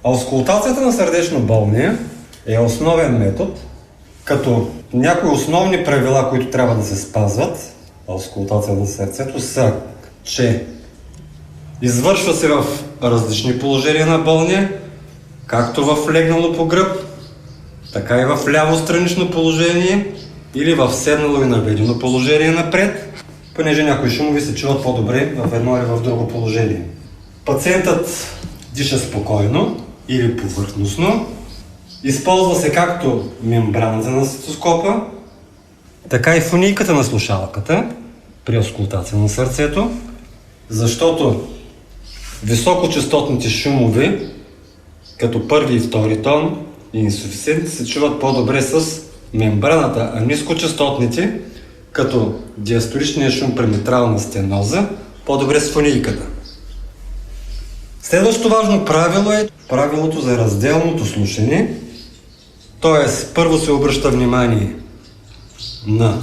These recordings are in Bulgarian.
Аускултацията на сърдечно болни е основен метод, като някои основни правила, които трябва да се спазват, аускултация на сърцето, са, че извършва се в различни положения на болния, както в легнало по гръб, така и в ляво странично положение или в седнало и наведено положение напред, понеже някои шумови се чуват по-добре в едно или в друго положение. Пациентът диша спокойно или повърхностно. Използва се както мембраната на стетоскопа, така и фунийката на слушалката при аускултация на сърцето, защото високочастотните шумове, като първи и втори тон и инсуфисцентни, се чуват по-добре с мембраната, а нискочастотните, като диастоличния шум при митрална стеноза, по-добре с фунийката. Следващото важно правило е правилото за разделното слушане, т.е. първо се обръща внимание на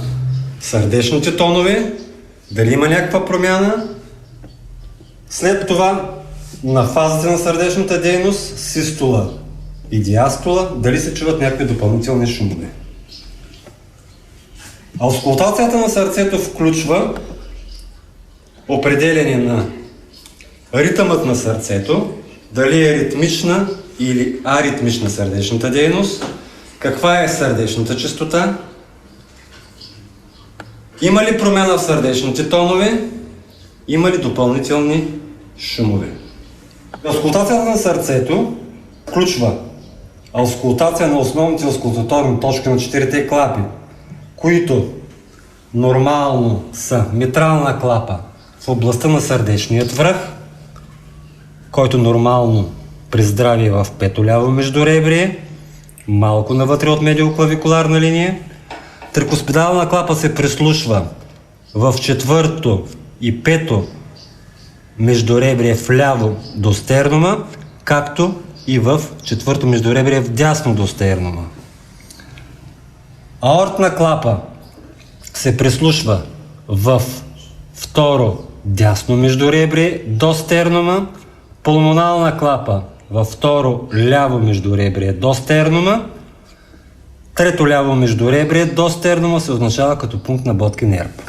сърдечните тонове, дали има някаква промяна, след това на фазите на сърдечната дейност, систола и диастола, дали се чуват някакви допълнителни шумове. Аускултацията на сърцето включва определяне на ритъмът на сърцето, дали е ритмична или аритмична сърдечната дейност, каква е сърдечната честота, има ли промяна в сърдечните тонове, има ли допълнителни шумове. Аускултацията на сърцето включва аускултация на основните аускултаторни точки на четирите клапи, които нормално са митрална клапа в областта на сърдечният връх, който нормално при здравие в пето ляво междуребрие, малко навътре от медиоклавикуларна линия. Трикоспидална клапа се прислушва в четвърто и пето междуребрие вляво до стернума, както и в четвърто междуребрие вдясно до стернума. Аортна клапа се прислушва в второ дясно междуребрие до стернума, пулмонална клапа във второ ляво междуребрие до стернума, трето ляво междуребрие до стернума се означава като пункт на Боткин ерб.